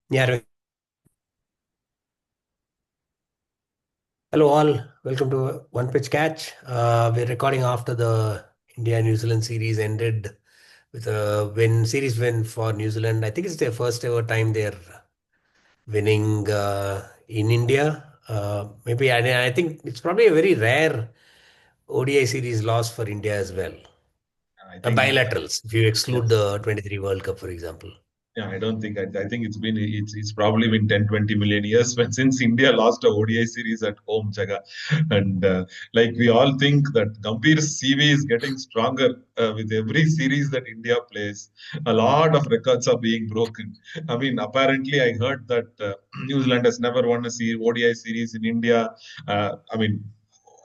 Yeah, hello all. Welcome to One Pitch Catch. We're recording after the India-New Zealand series ended with a series win for New Zealand. I think it's their first ever time they're winning in India. Maybe I think it's probably a very rare ODI series loss for India as well. I think Bilaterals, if you exclude yes. the 23 World Cup, for example. Yeah, I don't think I think it's probably been 10-20 million years since India lost a ODI series at home, Jaga. And like we all think that Gambhir's CV is getting stronger with every series that India plays. A lot of records are being broken. I mean, apparently I heard that New Zealand has never won a ODI series in India.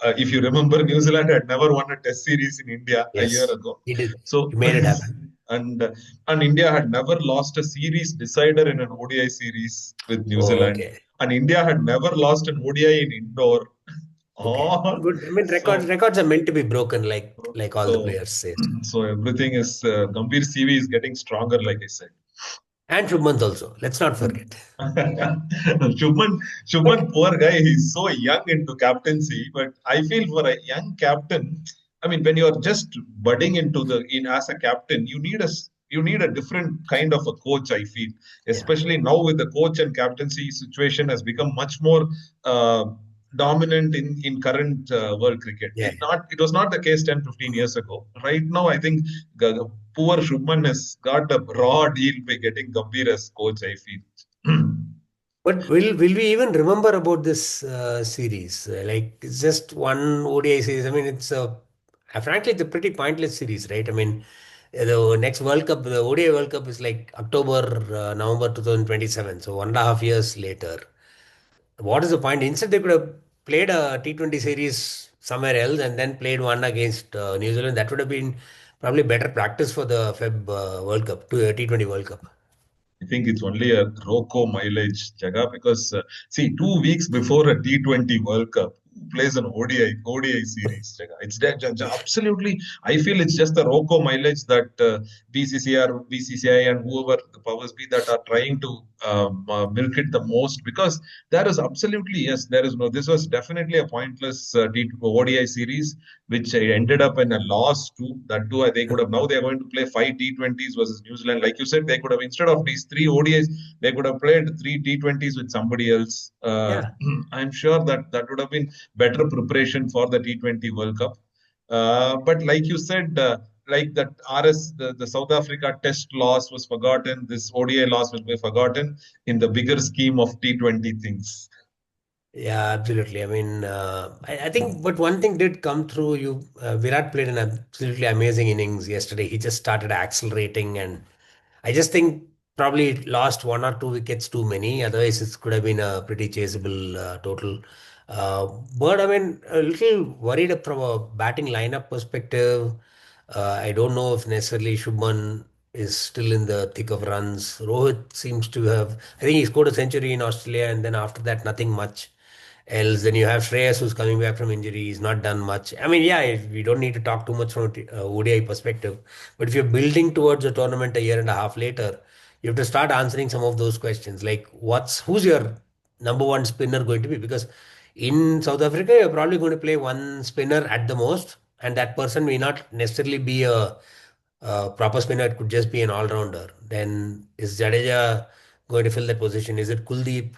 If you remember, New Zealand had never won a Test series in India a year Yes, ago. he did. He So, made it happen. and and India had never lost a series decider in an ODI series with New Oh, Zealand, okay. and India had never lost an ODI in indoor. Okay. All Good. I mean, records so records are meant to be broken, like all the so players say. so everything is Gambhir CV is getting stronger, like I said. And Shubman also. Let's not forget. Shubman, But poor guy, he's so young into captaincy, but I feel for a young captain, I mean, when you're just budding into the in as a captain, you need a different kind of a coach. I feel, yeah, especially now with the coach and captaincy situation has become much more uh, dominant in current world cricket. yeah. It was not the case 10-15 years ago. Right now, I think poor Shubman has got a raw deal by getting Gambhir as coach, I feel. But will we even remember about this series? Like it's just one ODI series. I mean, frankly it's a pretty pointless series, right? I mean, the next World Cup, the ODI World Cup is like October, November 2027. So 1.5 years later. What is the point? Instead, they could have played a T20 series somewhere else and then played one against New Zealand. That would have been probably better practice for the Feb World Cup, to T20 World Cup. I think it's only a RoKo mileage, Jaga, because see, 2 weeks before a T20 World Cup, who plays an ODI series, Jaga? It's absolutely. I feel it's just the RoKo mileage that BCCI and whoever the powers be that are trying to milk it the most, because there is absolutely, yes, there is no. This was definitely a pointless ODI series which ended up in a loss too. That too, they could have now they are going to play five T20s versus New Zealand. Like you said, they could have instead of these three ODIs, they could have played three T20s with somebody else. Yeah. I'm sure that that would have been better preparation for the T20 World Cup. But like you said, like that the South Africa Test loss was forgotten. This ODI loss will be forgotten in the bigger scheme of T20 things. Yeah, absolutely. I mean, I think, but one thing did come through. Virat played an absolutely amazing innings yesterday. He just started accelerating, and I just think probably lost 1 or 2 wickets too many. Otherwise, it could have been a pretty chaseable total. Uh, but I mean, a little worried from a batting lineup perspective. I don't know if necessarily Shubman is still in the thick of runs. Rohit seems to have. I think he scored a century in Australia, and then after that, nothing much else. Then you have Shreyas who's coming back from injury. He's not done much. I mean, yeah, we don't need to talk too much from ODI perspective. But if you're building towards a tournament a year and a half later, you have to start answering some of those questions. Like, who's your number one spinner going to be? Because in South Africa, you're probably going to play one spinner at the most, and that person may not necessarily be a proper spinner. It could just be an all-rounder. Then is Jadeja going to fill that position? Is it Kuldeep?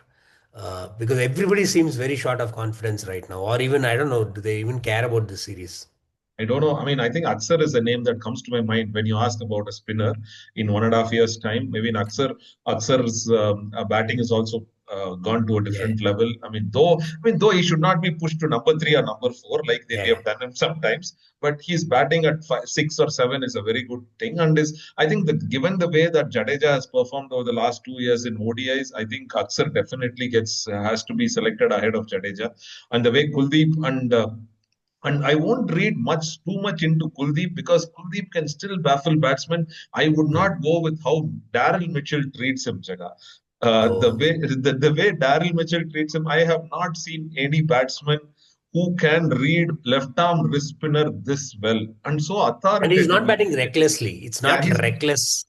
Because everybody seems very short of confidence right now, or even I don't know, do they even care about this series? I don't know. I mean, I think Aksar is a name that comes to my mind when you ask about a spinner in 1.5 years' time. Maybe in Aksar's batting is also gone to a Yeah, different level. Though he should not be pushed to number three or number four like we yeah, have done him sometimes. But he's batting at 6 or 7 is a very good thing. And is I think that given the way that Jadeja has performed over the last 2 years in ODIs, I think Aksar definitely gets has to be selected ahead of Jadeja. And the way Kuldeep and I won't read too much into Kuldeep because Kuldeep can still baffle batsmen. I would Hmm. not go with how Daryl Mitchell treats him, Jaga. Oh, The way Daryl Mitchell treats him, I have not seen any batsman who can read left arm wrist spinner this well and so and he's not authoritatively. batting recklessly. It's Yeah, not reckless.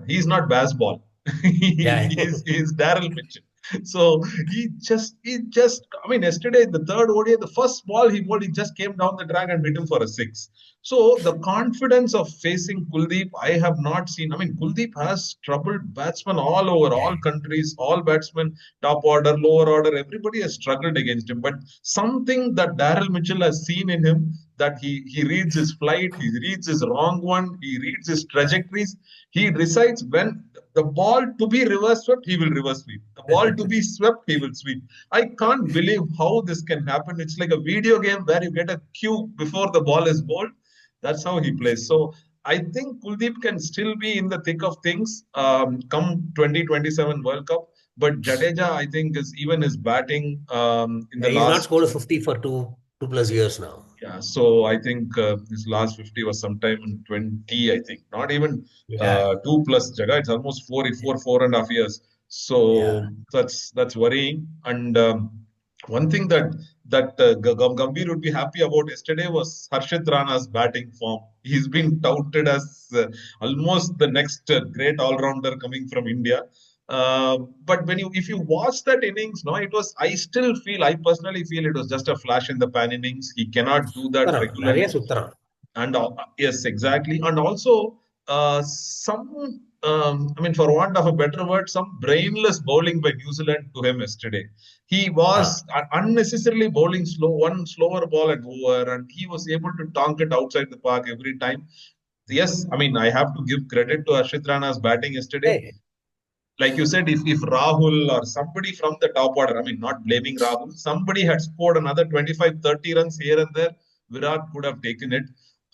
he's not baseball. Yeah. He's Daryl Mitchell. So I mean, yesterday, the third ODI, the first ball he bowled, he just came down the track and hit him for a six. So the confidence of facing Kuldeep, I have not seen. I mean, Kuldeep has troubled batsmen all over, Yeah. all countries, all batsmen, top order, lower order, everybody has struggled against him. But something that Daryl Mitchell has seen in him, that he reads his flight, he reads his wrong one, he reads his trajectories. He decides when the ball to be reverse swept, he will reverse sweep. The ball to be swept, he will sweep. I can't believe how this can happen. It's like a video game where you get a cue before the ball is bowled. That's how he plays. So I think Kuldeep can still be in the thick of things come 2027 World Cup. But Jadeja, I think, is even his batting in the He's not last scored a 50 for two plus years now. yeah, so I think his last 50 was sometime in 20, I think. Not even Yeah. two plus Jaga. It's almost four and a half years. Yeah. So that's worrying. And one thing that Gambhir would be happy about yesterday was Harshit Rana's batting form. He's been touted as almost the next great all-rounder coming from India. But if you watch that innings, no, it was. I personally feel it was just a flash in the pan innings. He cannot do that Suttaran. நிறைய regularly. சுத்துறான். And yes, exactly. And also some, I mean, for want of a better word, some brainless bowling by New Zealand to him yesterday. He was unnecessarily bowling one slower ball and over, and he was able to tonk it outside the park every time. Yes, I mean, I have to give credit to Ashit Rana's batting yesterday. Hey, Like you said, if Rahul or somebody from the top order, I mean, not blaming Rahul, somebody had scored another 25, 30 runs here and there, Virat could have taken it.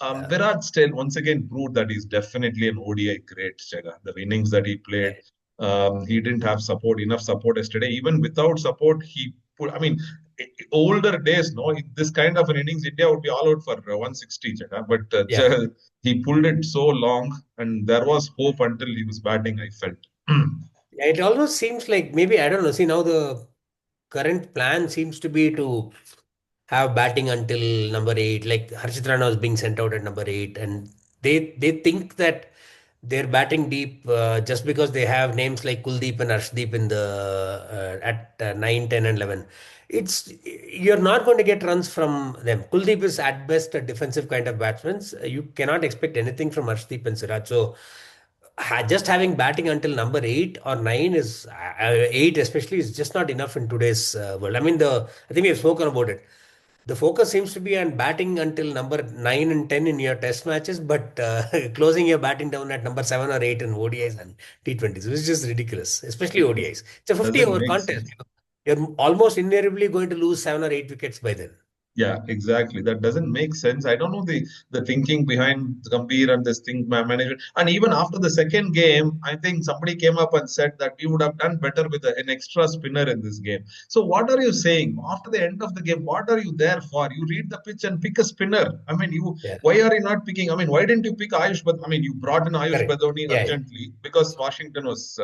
yeah. Virat still, once again, proved that he's definitely an ODI great, Jaga. The innings that he played, he didn't have enough support yesterday. Even without support, he put, I mean, older days, no, this kind of an innings, India would be all out for 160, Jaga. But Yeah. he pulled it so long, and there was hope until he was batting, I felt. Yeah, it almost seems like maybe, I don't know. See, now the current plan seems to be to have batting until number eight. Like Harshit Rana was being sent out at number eight, and they think that they're batting deep just because they have names like Kuldeep and Arshdeep in the at 9, 10, and 11. It's you're not going to get runs from them. Kuldeep is at best a defensive kind of batsman. You cannot expect anything from Arshdeep and Siraj. So just having batting until number eight or nine is eight especially is just not enough in today's world. I mean, I think we have spoken about it. The focus seems to be on batting until number 9 and 10 in your test matches, but closing your batting down at number 7 or 8 in ODIs and T20s, which is just ridiculous, especially ODIs. It's a 50 Doesn't over make contest. sense. You're almost invariably going to lose 7 or 8 wickets by then. Yeah, exactly. That doesn't make sense. I don't know the thinking behind Gambhir and this thing management. And even after the second game, I think somebody came up and said that we would have done better with an extra spinner in this game. So what are you saying? After the end of the game, what are you there for? You read the pitch and pick a spinner. I mean, Yeah, why are you not picking? I mean, why didn't you pick Ayush? But I mean, you brought in Ayush correct. Badoni Yeah, yeah. urgently because Washington was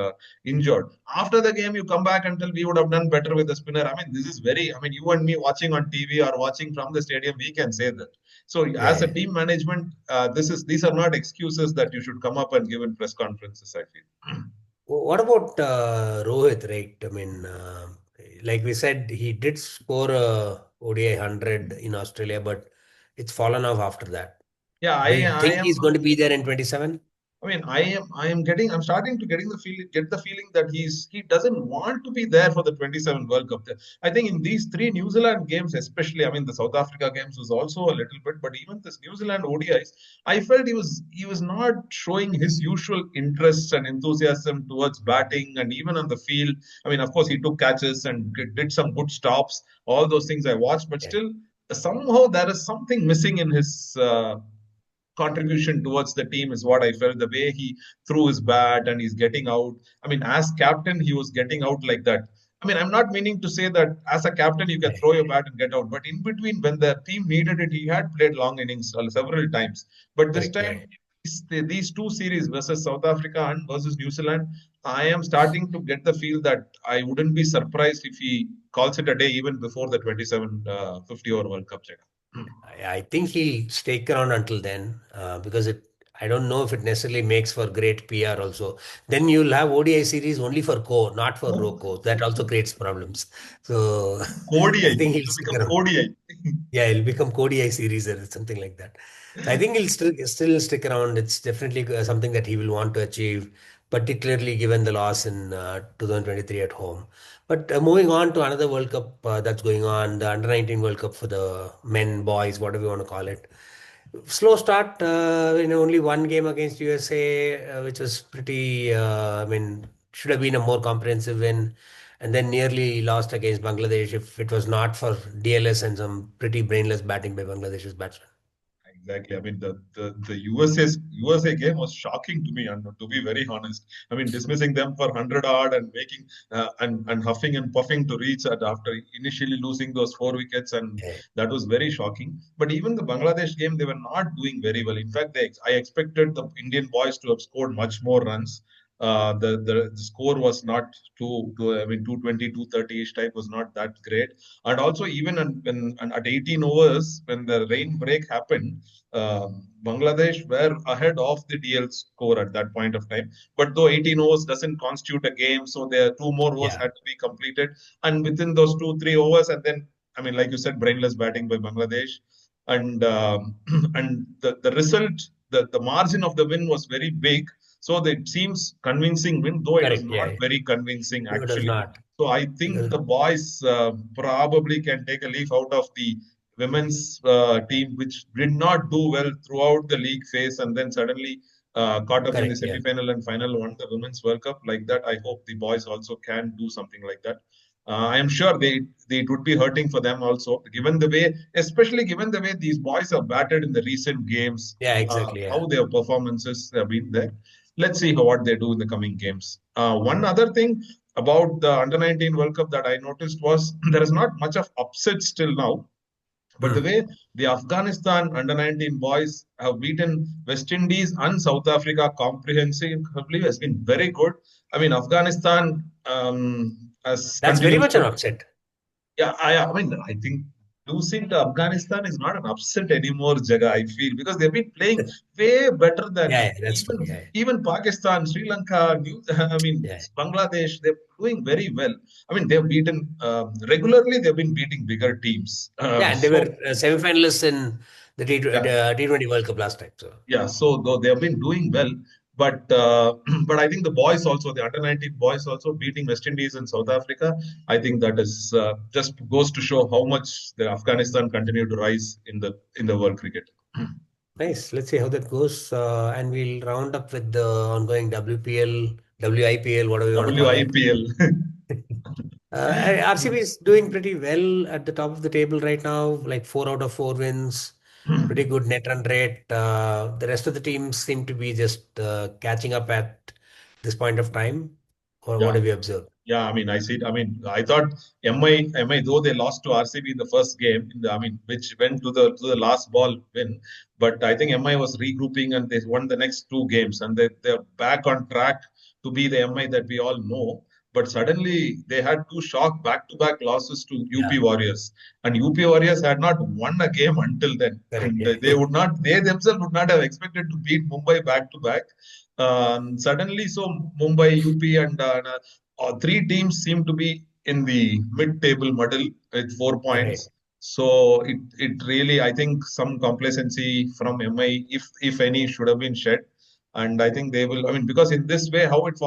injured. After the game, you come back and tell we would have done better with the spinner. I mean, this is very, I mean, you and me watching on TV or watching from the stadium, we can say that. So, Yeah, as a yeah. team management, these are not excuses that you should come up and give in press conferences, I feel. What about Rohit, right? I mean, like we said, he did score a ODI 100 in Australia, but it's fallen off after that. Yeah, Do you I think am. he's going to be there in 27? I mean, I'm starting to get the feeling that he doesn't want to be there for the 27 World Cup. I think in these three New Zealand games, especially, I mean, the South Africa games was also a little bit, but even this New Zealand ODIs, I felt he was not showing his usual interest and enthusiasm towards batting and even on the field. I mean, of course, he took catches and did some good stops, all those things I watched, but Yeah, still, somehow there is something missing in his contribution towards the team is what I felt. The way he threw his bat and he's getting out. I mean, as captain, he was getting out like that. I mean, I'm not meaning to say that as a captain you can yeah. throw your bat and get out, but in between, when the team needed it, he had played long innings several times. But this Correct. Yeah. time, these two series versus South Africa and versus New Zealand, I am starting to get the feel that I wouldn't be surprised if he calls it a day even before the 27 50 over World Cup. Check. I think he'll stick around until then because I don't know if it necessarily makes for great PR also. Then you'll have ODI series only for Ko, not for Oh, RoKo. That also creates problems. So ODI. I think It he'll will stick become around. ODI. Yeah, it'll become ODI series or something like that. So I think he'll still stick around. It's definitely something that he will want to achieve, particularly given the loss in 2023 at home. But moving on to another World Cup that's going on, the Under 19 World Cup for the men, boys, whatever you want to call it. Slow start, only one game against USA, which was pretty, should have been a more comprehensive win, and then nearly lost against Bangladesh if it was not for DLS and some pretty brainless batting by Bangladesh's batsmen. Exactly. I mean, the USA game was shocking to me, and to be very honest, I mean, dismissing them for 100 odd and making and huffing and puffing to reach at after initially losing those 4 wickets, and Yeah, that was very shocking. But even the Bangladesh game, they were not doing very well. In fact, I expected the Indian boys to have scored much more runs. The score was not I mean 220 230 ish type was not that great, and also even at 18 overs when the rain break happened, Bangladesh were ahead of the DL score at that point of time. But though 18 overs doesn't constitute a game, so there are two more overs yeah, had to be completed. And within those 2 3 overs, and then I mean, like you said, brainless batting by Bangladesh, and and the result, the margin of the win was very big. So it seems convincing win, though it was correct. not Yeah, very convincing no, it was actually. not So I think because the boys probably can take a leaf out of the women's team, which did not do well throughout the league phase, and then suddenly caught up in the correct. Yeah, semi-final and final, won the Women's World Cup. Like that, I hope the boys also can do something like that. I am sure they it would be hurting for them also, given the way, especially given the way these boys have batted in the recent games, yeah, exactly. Yeah. how their performances have been there. Let's see what they do in the coming games. One other thing about the Under 19 World Cup that I noticed was there is not much of upset still now, but the Hmm. way the Afghanistan under 19 boys have beaten West Indies and South Africa comprehensively has been very good. I mean, Afghanistan has That's very continued much an to. upset. Yeah, I mean, I think losing to Afghanistan is not an upset anymore, Jaga, I feel, because they've been playing way better Yeah, than yeah, that's true. even Yeah, even Pakistan, Sri Lanka, I mean, yeah. Bangladesh, they're doing very well. I mean, they've beaten regularly, they've been beating bigger teams. Yeah, and they So were semi-finalists in the yeah, T20 World Cup last time. So yeah. So though they have been doing well, but but I think the boys also, the under 19 boys also beating West Indies and South Africa. I think that is just goes to show how much the Afghanistan continue to rise in the world cricket. nice. Let's see how that goes. And we'll round up with the ongoing WPL, WIPL, whatever you want to call it. WIPL. RCB is doing pretty well at the top of the table right now, like 4 out of 4 wins, pretty good net run rate. The rest of the teams seem to be just catching up at this point of time. Or what Yeah. have you observed? Yeah, I mean, I see. I mean, I thought MI, though they lost to RCB in the first game, I mean, which went to the last ball win, but I think MI was regrouping and they won the next 2 games, and they're back on track to be the MI that we all know. But suddenly they had 2 shock back-to-back losses to UP Yeah, Warriors, and UP Warriors had not won a game until then, correct. and Yeah. they themselves would not have expected to beat Mumbai back-to-back. Suddenly, so Mumbai, UP, and 3 teams seem to be in the mid-table muddle with 4 points. Right. So it really, I think, some complacency from MI, if any, should have been shed. And I think they will. I mean, because in this way, how it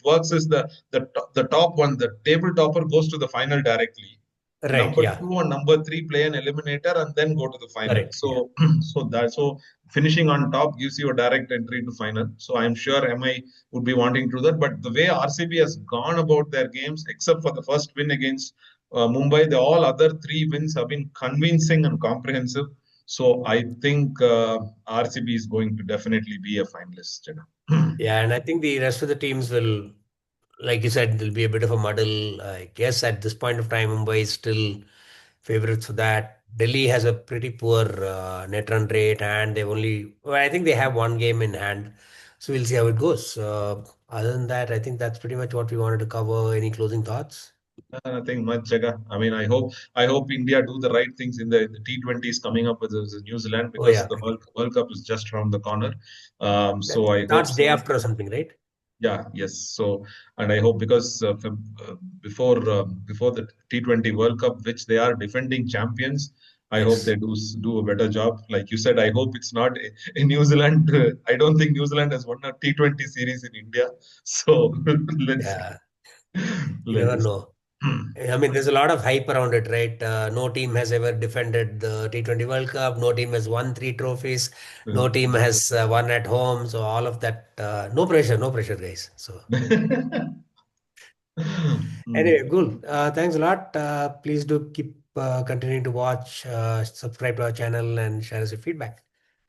works is the top one, the table topper goes to the final directly. Right. Number Yeah. two and number three play an eliminator and then go to the final. Correct. Yeah. So so finishing on top gives you a direct entry to final. So I'm sure MI would be wanting to do that. But the way RCB has gone about their games, except for the first win against Mumbai, the all other 3 wins have been convincing and comprehensive. So I think RCB is going to definitely be a finalist. Yeah. And I think the rest of the teams will, like you said, there'll be a bit of a muddle. I guess at this point of time, Mumbai is still favorites for that. Delhi has a pretty poor net run rate, and well, I think they have one game in hand. So we'll see how it goes. Other than that, I think that's pretty much what we wanted to cover. Any closing thoughts? Nothing much, Jaga. I mean, I hope India do the right things in the T20s coming up with New Zealand, Oh because yeah, the World Cup is just around the corner. that So I hope starts day so. after or something, right? Yeah, yes. So, and I hope, because before the T20 World Cup, which they are defending champions, I hope Yes. they do a better job. Like you said, I hope it's not in New Zealand. I don't think New Zealand has won a T20 series in India. So let's see. Yeah, you Let never us. know. I mean, there's a lot of hype around it, right? No team has ever defended the T20 World Cup. No team has won three trophies. No team has won at home. So all of that, no pressure, guys. So Hmm. anyway, cool. Thanks a lot. Please do keep continuing to watch, subscribe to our channel, and share us your feedback.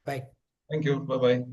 Bye. Thank you. Bye bye.